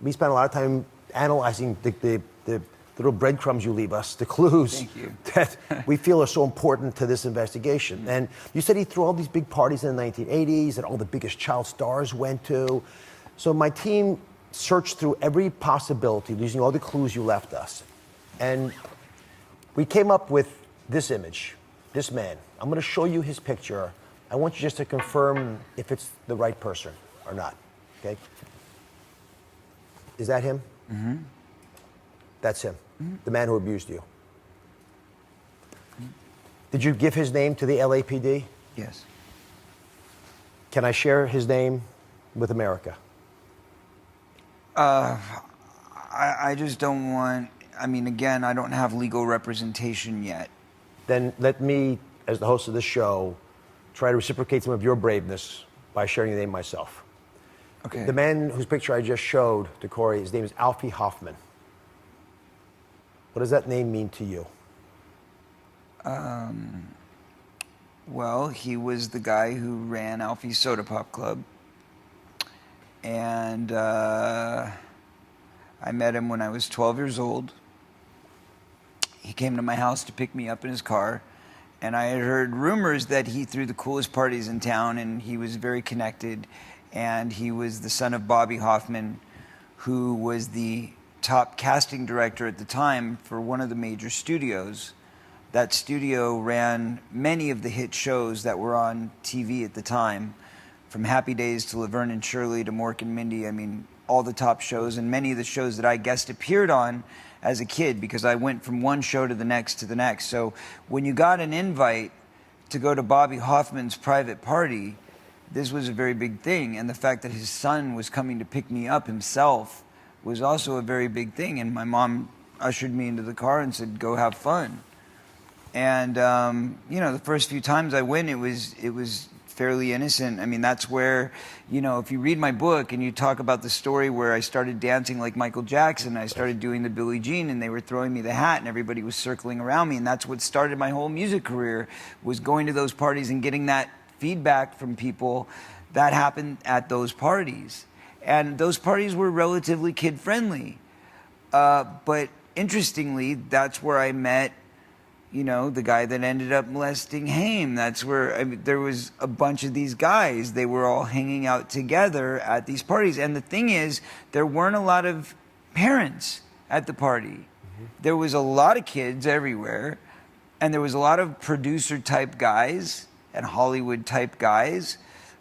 We spent a lot of time analyzing the little breadcrumbs you leave us, the clues that we feel are so important to this investigation. And you said he threw all these big parties in the 1980s that all the biggest child stars went to. So my team searched through every possibility using all the clues you left us. And we came up with this image, this man. I'm going to show you his picture. I want you just to confirm if it's the right person or not, okay? Is that him? Mm-hmm. That's him, the man who abused you. Did you give his name to the LAPD? Yes. Can I share his name with America? I just don't want, I mean, again, I don't have legal representation yet. Then let me, as the host of this show, try to reciprocate some of your braveness by sharing the name myself. Okay. The man whose picture I just showed to Corey, his name is Alfie Hoffman. What does that name mean to you? Well, he was the guy who ran Alfie's Soda Pop Club. And I met him when I was 12 years old. He came to my house to pick me up in his car. And I had heard rumors that he threw the coolest parties in town, and he was very connected. And he was the son of Bobby Hoffman, who was the top casting director at the time for one of the major studios. That studio ran many of the hit shows that were on TV at the time, from Happy Days to Laverne and Shirley to Mork and Mindy. I mean, all the top shows, and many of the shows that I guest appeared on as a kid, because I went from one show to the next to the next. So when you got an invite to go to Bobby Hoffman's private party, this was a very big thing. And the fact that his son was coming to pick me up himself was also a very big thing. And my mom ushered me into the car and said, "Go have fun." And you know, the first few times I went, it was fairly innocent. I mean, that's where, you know, if you read my book and you talk about the story where I started dancing like Michael Jackson, I started doing the Billie Jean, and they were throwing me the hat and everybody was circling around me, and that's what started my whole music career, was going to those parties and getting that feedback from people. That happened at those parties. And those parties were relatively kid-friendly. But interestingly, that's where I met, you know, the guy that ended up molesting Haim. That's where, I mean, there was a bunch of these guys. They were all hanging out together at these parties. And the thing is, there weren't a lot of parents at the party. Mm-hmm. There was a lot of kids everywhere. And there was a lot of producer-type guys and Hollywood-type guys.